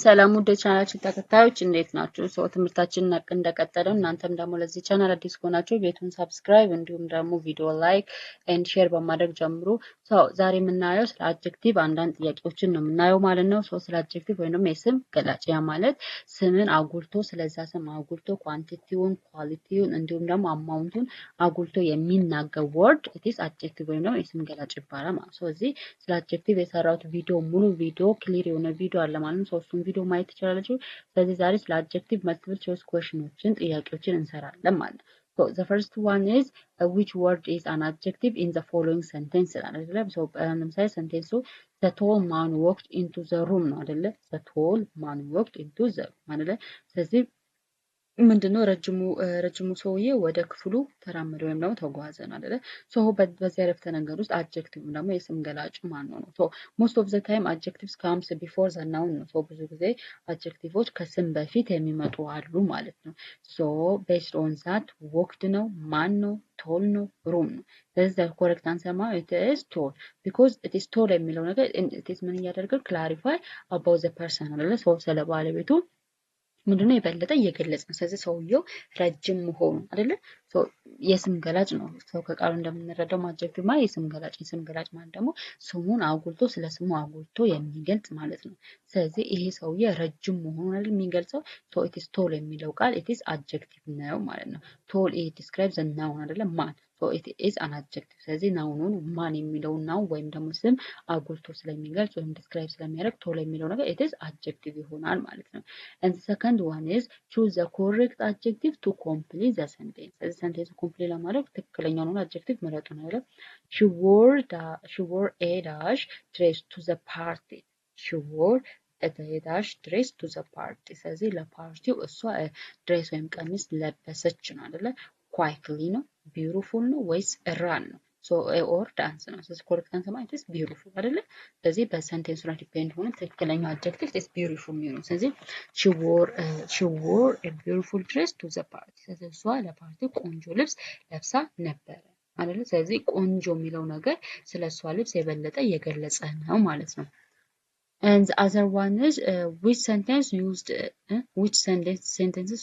ሰላም ውድ ቻናላችን ተከታዮች እንዴት ናችሁ? ሰው ትምህርታችንን እንደቀጠለው እናንተም ደግሞ ለዚህ ቻናል አዲስ ከሆናችሁ ቤቱን ሰብስክራይብ እንዲሁም ደግሞ ቪዲዮ ላይክ ኤንድ ሼር በማድረግ ጀምሩ። ሰው ዛሬ የምናየው ስለ አድጀክቲቭ አንዳንድ ጥያቄዎችን ነው የምናየው ማለት ነው። ሰው ስለ አድጀክቲቭ ወይንም የስም ገላጭ ያ ማለት ስምን አጉልቶ ስለዛ ስም አጉልቶ ኳንቲቲውን፣ ኳሊቲውን እንዲሁም ደግሞ አማውንቱን አጉልቶ የሚናገር ወርድ ኢትስ አድጀክቲቭ ወይም ደግሞ የስም ገላጭ ይባላል ማለት ነው። ስለዚህ ስለ አድጀክቲቭ የሰራሁት ቪዲዮ ሙሉ ቪዲዮ ክሊር የሆነ ቪዲዮ አለ ማለት ነው። እሱን ቪዲዮ ማየት ትችላላችሁ። ስለዚህ ዛሬ ስለ አድጀክቲቭ መልቲፕል ቾይስ ኩዌሽኖችን ጥያቄዎችን እንሰራለን ማለት ነው። So the first one is which word is an adjective in the following sentence አይደለ? So ለምሳሌ ሴንቴንሱ the tall man walked into the room ነው አይደለ? the tall man walked into the room አይደለ? ስለዚህ ምንድነው ረጅሙ ሰውዬ ወደ ክፍሉ ተራመደ ወይም ደግሞ ተጓዘ ነው አይደለ? ሶ በዚህ አረፍተ ነገር ውስጥ አድጀክቲቭ ደግሞ የስም ገላጭ ማን ነው? ሶ ሞስት ኦፍ ዘ ታይም አድጀክቲቭስ ካምስ ቢፎር ዘ ናውን ነው። ሶ ብዙ ጊዜ አድጀክቲቮች ከስም በፊት የሚመጡ አሉ ማለት ነው። ሶ ቤስድ ኦን ዛት ወክድ ነው፣ ማን ነው፣ ቶል ነው፣ ሩም ነው። ስለዚህ ኮሬክት አንሰር ማለት ኢት ኢዝ ቶል ቢኮዝ ኢት ኢዝ ቶል የሚለው ነገር ኢት ኢዝ ምን እያደረገ ክላሪፋይ አባውት ዘ ፐርሰን አይደለ? ሶ ስለ ባለቤቱ ምንድነው የበለጠ እየገለጽ ነው። ስለዚህ ሰውየው ረጅም መሆኑ አይደለ? የስም ገላጭ ነው። ሰው ከቃሉ እንደምንረዳው አድጀክቲቭ ማለት የስም ገላጭ ማለት ደግሞ ስሙን አጉልቶ ስለ ስሙ አጉልቶ የሚገልጽ ማለት ነው። ስለዚህ ይሄ ሰውዬ ረጅም መሆኑን አይደል የሚገልጸው። ሶ ኢት ኢዝ ቶል የሚለው ቃል ኢት ኢዝ አድጀክቲቭ ነው ማለት ነው። ቶል ኢት ዲስክራይብስ ዘ ናውን አይደለ? ማን ሶ ኢት ኢዝ አን አድጀክቲቭ። ስለዚህ ናውኑን ማን የሚለውን ናውን ወይም ደግሞ ስም አጉልቶ ስለሚገልጽ ወይም ዲስክራይብ ስለሚያደርግ ቶል የሚለው ነገር ኢት ኢዝ አድጀክቲቭ ይሆናል ማለት ነው። and the second one is choose the correct adjective to complete the sentence. ስለዚህ ሰንቴንስ ኮምፕሊት ለማድረግ ትክክለኛውን አድጀክቲቭ ምረጡ ነው አይደል? she wore a dash dress to the party. she wore a dash dress to the party. ስለዚህ ለፓርቲው እሷ ድሬስ ወይም ቀሚስ ለበሰች ነው አይደለ? ኳይትሊ ነው፣ ቢዩቲፉል ነው ወይስ ራን ነው? ሶ ኦር ዳንስ ነው። ስለዚህ ኮሬክት አንሰር ማለት ኢዝ ቢዩቲፉል አይደለ? ስለዚህ በሰንቴንሱ ላይ ዲፔንድ ሆነ ትክክለኛው አድጀክቲቭ ኢዝ ቢዩቲፉል የሚሆነው። ስለዚህ she wore a beautiful dress to the party. ስለዚህ እሷ ለፓርቲው ቆንጆ ልብስ ለብሳ ነበረ አይደለ? ስለዚህ ቆንጆ የሚለው ነገር ስለ እሷ ልብስ የበለጠ እየገለጸ ነው ማለት ነው። And the other one is which sentences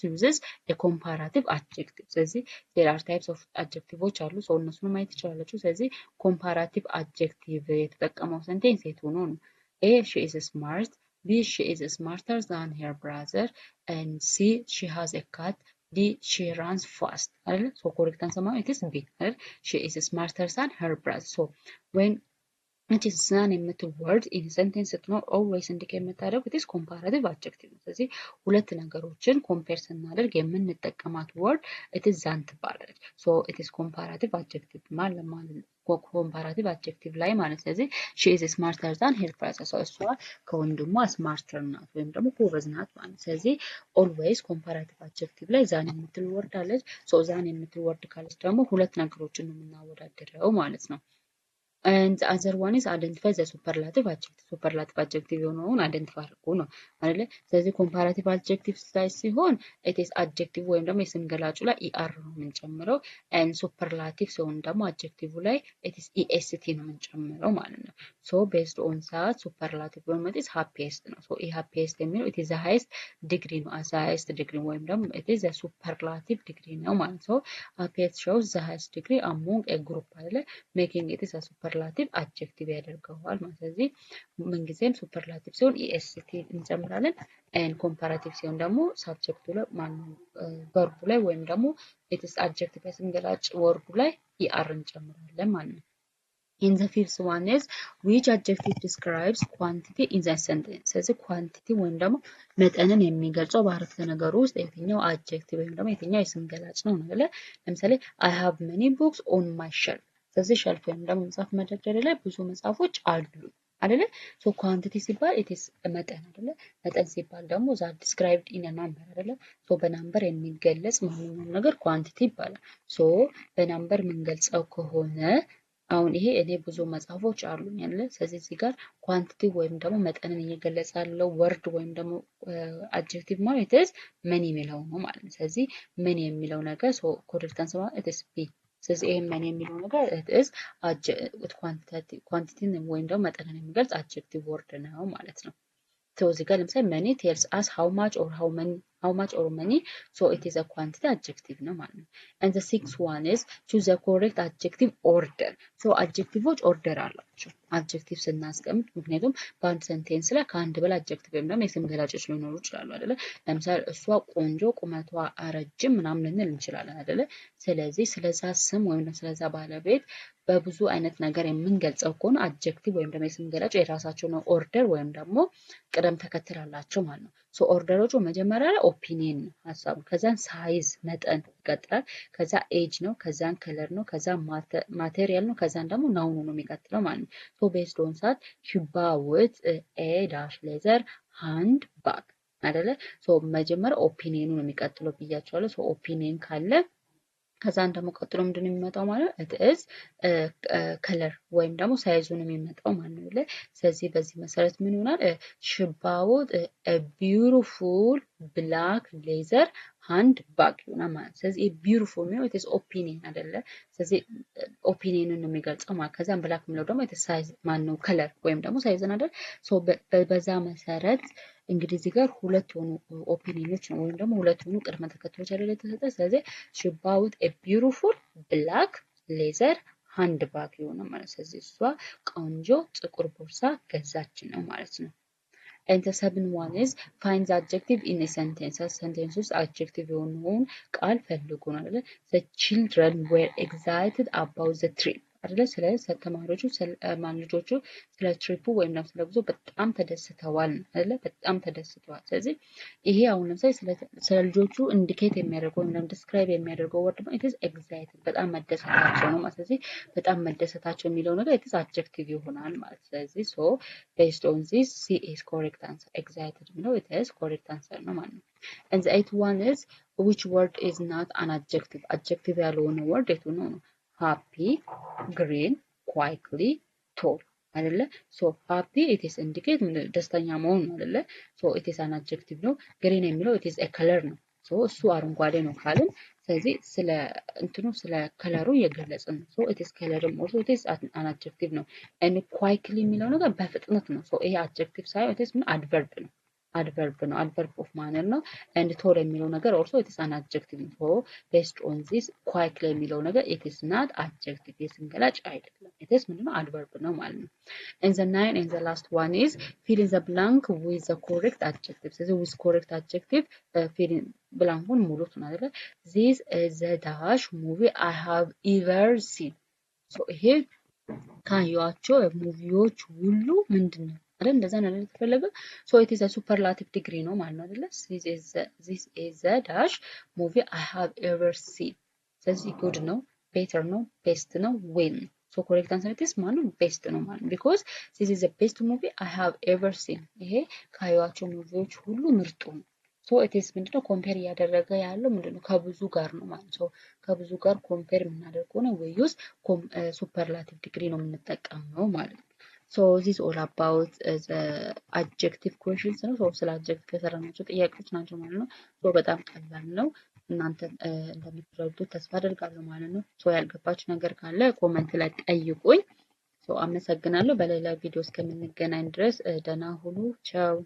uses a comparative adjective. ስለዚህ there are types of adjectives አሉ። ሰው እነሱን ማየት ትችላላችሁ። ስለዚህ comparative adjective የተጠቀመው ሴንቴንስ የት ሆኖ ነው? A she is smart, B she is smarter than her brother, and C she has a cat, D she runs fast አይደል? so correct answer ማለት is B አይደል? she is smarter than her brother. so when it is than የምትል word in sentence ስትኖር always indicate የምታደርገው it is comparative adjective ነው። ስለዚህ ሁለት ነገሮችን ኮምፔር ስናደርግ የምንጠቀማት word it is than ትባላለች። so it is comparative adjective ማለት comparative adjective ላይ ማለት ስለዚህ she is smarter than her brother so እሷ ከወንድሟ smarter ናት ወይም ደግሞ ጎበዝ ናት ማለት። ስለዚህ always comparative adjective ላይ than የምትል word አለች። so than የምትል word ካለች ደግሞ ሁለት ነገሮችን ነው የምናወዳድረው ማለት ነው። and the other one is identify the superlative adjective. superlative adjective የሆነውን አይደንቲፋይ አድርጉ ነው አይደለ? ስለዚህ comparative adjective ላይ ሲሆን it is adjective ወይም ደግሞ የስም ገላጩ ላይ er ነው የምንጨምረው and superlative ሲሆን ደግሞ adjective ላይ it is est ነው የምንጨምረው ማለት ነው። so based on that superlative ወይም it is happiest ነው። so happiest የሚለው it is the highest degree ነው as highest degree ወይም ደግሞ it is a superlative degree ነው ማለት ነው። happiest shows the highest degree among a group አይደለ? making it is a superlative አድጀክቲቭ ያደርገዋል ማለት። ስለዚህ ምንጊዜም ሱፐርላቲቭ ሲሆን ኢኤስቲ እንጨምራለን ኤንድ ኮምፓራቲቭ ሲሆን ደግሞ ሳብጀክቱ ላይ ቨርቡ ላይ ወይም ደግሞ ኢትስ አድጀክቲቭ የስም ገላጭ ወርዱ ላይ ኢአር እንጨምራለን ማለት ነው። in the fifth one is which adjective describes quantity in the sentence. ስለዚህ ኳንቲቲ ወይም ደግሞ መጠንን የሚገልጸው በአረፍተ ነገሩ ውስጥ የትኛው አድጀክቲቭ ወይም ደግሞ የትኛው የስም ገላጭ ነው ነው አይደለ? ለምሳሌ I have many books on my shelf. ስለዚህ ሸልፍ ወይም ደግሞ መጽሐፍ መደርደሪያ ላይ ብዙ መጽሐፎች አሉ አይደለ? ሶ ኳንቲቲ ሲባል ኢት ኢዝ መጠን አይደለ? መጠን ሲባል ደግሞ ዛት ዲስክራይብድ ኢን ናምበር አይደለ? ሶ በናምበር የሚገለጽ ማንኛውም ነገር ኳንቲቲ ይባላል። ሶ በናምበር የምንገልጸው ከሆነ አሁን ይሄ እኔ ብዙ መጽሐፎች አሉኝ አይደለ? ስለዚህ እዚህ ጋር ኳንቲቲ ወይም ደግሞ መጠንን እየገለጸ ያለው ወርድ ወይም ደግሞ አድጀክቲቭ ማለት ኢት ኢዝ መኒ የሚለው ነው ማለት ነው። ስለዚህ መኒ የሚለው ነገር ሶ ኮሬክት አንሰር ማለት ኢት ኢዝ ቢ። ስለዚህ ይሄ መኒ የሚለው ነገር it is ኳንቲቲን ወይም ደግሞ መጠንን የሚገልጽ አድጀክቲቭ ወርድ ነው ማለት ነው። So እዚህ ጋር ለምሳሌ many tells us how much or many, so it is a quantity adjective ነው ማለት ነው። and the sixth one is choose the correct adjective order. so adjectiveዎች order አላቸው adjective ስናስቀምጥ፣ ምክንያቱም በአንድ ሴንቴንስ ላይ ከአንድ በላይ adjective ወይም ደግሞ የስም ገላጮች ሊኖሩ ይችላሉ አይደለ? ለምሳሌ እሷ ቆንጆ፣ ቁመቷ ረጅም ምናምን ልንል እንችላለን አይደለ? ስለዚህ ስለዛ ስም ወይም ስለዛ ባለቤት በብዙ አይነት ነገር የምንገልጸው ከሆነ አድጀክቲቭ ወይም ደግሞ የስም ገላጭ የራሳቸው ነው ኦርደር ወይም ደግሞ ቅደም ተከተል አላቸው ማለት ነው። ሶ ኦርደሮቹ መጀመሪያ ላይ ኦፒኒየን ነው ሀሳቡ፣ ከዛን ሳይዝ መጠን ይቀጥላል፣ ከዛ ኤጅ ነው፣ ከዛን ከለር ነው፣ ከዛን ማቴሪያል ነው፣ ከዛን ደግሞ ናውኑ ነው የሚቀጥለው ማለት ነው። ሶ ቤዝድ ኦን ሳት ሽባውት ኤ ዳሽ ሌዘር ሃንድ ባግ አይደለ? ሶ መጀመሪያ ኦፒኒየኑ ነው የሚቀጥለው ብያቸዋለሁ። ሶ ኦፒኒየን ካለ ከዛን ደግሞ ቀጥሎ ምንድን ነው የሚመጣው ማለት ነው? ኢትስ ከለር ወይም ደግሞ ሳይዙን የሚመጣው ማለት ነው። ስለዚህ በዚህ መሰረት ምን ይሆናል? ሽባውት ቢዩቲፉል ብላክ ሌዘር ሃንድ ባግ ይሆናል ማለት ነው። ስለዚህ ቢዩቲፉል የሚለው ኢትስ ኦፒኒየን አይደለ? ስለዚህ ኦፒኒየንን ነው የሚገልጸው ማለት። ከዛም ብላክ የሚለው ደግሞ ኢትስ ሳይዝ ማን ነው? ከለር ወይም ደግሞ ሳይዝን አይደል? ሶ በዛ መሰረት እንግዲህ እዚህ ጋር ሁለት የሆኑ ኦፒኒዮኖች ነው ወይም ደግሞ ሁለት የሆኑ ቅድመ ተከተሎች አይደል የተሰጠ። ስለዚህ ሽባውት ቢዩቲፉል ብላክ ሌዘር ሃንድ ባግ የሆነ ማለት። ስለዚህ እሷ ቆንጆ ጥቁር ቦርሳ ገዛች ነው ማለት ነው። and the seventh one is find the adjective in a sentence. sentence ውስጥ adjective የሆነውን ቃል ፈልጉ ነው አይደል? the children were excited about the trip አይደለ? ስለዚህ ተማሪዎቹ ልጆቹ ስለ ትሪፑ ወይም ደግሞ ስለ ጉዞ በጣም ተደስተዋል አይደለ? በጣም ተደስተዋል። ስለዚህ ይሄ አሁን ለምሳሌ ስለ ልጆቹ ኢንዲኬት የሚያደርገው ወይም ደግሞ ዲስክራይብ የሚያደርገው ወርድ ነው ኢትስ ኤግዛይትድ፣ በጣም መደሰታቸው ነው ማለት። ስለዚህ በጣም መደሰታቸው የሚለው ነገር ኢትስ አድጀክቲቭ ይሆናል ማለት። ስለዚህ ሶ ቤዝድ ኦን ዚስ ሲ ኢዝ ኮሬክት አንሰር። ኤግዛይትድ የሚለው ኢትስ ኮሬክት አንሰር ነው ማለት ነው። and the eighth one is which word is not an adjective? adjective ያልሆነ ወርድ የቱ ነው? ሃፒ፣ ግሪን፣ ኳይክሊ፣ ቶል አይደለ? ሶ ሃፒ ኢትስ ኢንዲኬት ደስተኛ መሆን ነው አይደለ? ሶ ኢትስ አን አድጀክቲቭ ነው። ግሪን የሚለው ኢትስ ኤ ከለር ነው። ሶ እሱ አረንጓዴ ነው ካልን ስለዚህ ስለ እንትኑ ስለ ከለሩ እየገለጽን ነው። ሶ ኢትስ ከለርም ኦልሶ ኢትስ አን አድጀክቲቭ ነው። and ኳይክሊ የሚለው ነገር በፍጥነት ነው። ሶ ይሄ አድጀክቲቭ ሳይሆን ኢትስ ምን አድቨርብ ነው። አድቨርብ ነው። አድቨርብ ኦፍ ማነር ነው። and ቶል የሚለው ነገር ኦልሶ ኢትስ አን አድጀክቲቭ ነው። ሶ ቤስድ ኦን ዚስ ኳይክሊ የሚለው ነገር ኢትስ ናት አድጀክቲቭ፣ የስም ገላጭ አይደለም። ኢትስ ምንድነው? አድቨርብ ነው ማለት ነው። and the nine and the last one is fill in the blank with the correct adjective. ስለዚህ with correct adjective fill in ብላንኩን ሙሉት ነው አይደል? this is the dash movie I have ever seen. ሶ ይሄ ካዩዋቸው ሙቪዎች ሁሉ ምንድነው አይደል? እንደዛ ነው የተፈለገው። ሶ ኢት ኢዝ አ ሱፐርላቲቭ ዲግሪ ነው ማለት ነው አይደል? this is the dash movie I have ever seen. ስለዚህ ጉድ ነው፣ ቤተር ነው፣ ቤስት ነው፣ ዌል ነው። ሶ ኮሬክት አንሰር ኢትስ ማለት ነው ቤስት ነው ማለት ነው። ቢኮዝ this is the best movie I have ever seen. ይሄ ካዩዋቸው ሙቪዎች ሁሉ ምርጡ ነው። ሶ ኢትስ ምንድነው? ኮምፔር እያደረገ ያለው ምንድነው? ከብዙ ጋር ነው ማለት ነው። ከብዙ ጋር ኮምፔር የምናደርግ ከሆነ ወይ ዩዝ ሱፐርላቲቭ ዲግሪ ነው የምንጠቀመው ማለት ነው። ሶ ዚስ ኦል አባውት አድጀክቲቭ ኩዌሽንስ ነው። ሶ ስለ አድጀክቲቭ የሰራናቸው ጥያቄዎች ናቸው ማለት ነው። ሶ በጣም ቀላል ነው። እናንተ እንደምትረዱት ተስፋ አደርጋለሁ ማለት ነው። ሶ ያልገባችሁ ነገር ካለ ኮመንት ላይ ጠይቁኝ። ሶ አመሰግናለሁ። በሌላ ቪዲዮ እስከምንገናኝ ድረስ ደህና ሁኑ። ቻው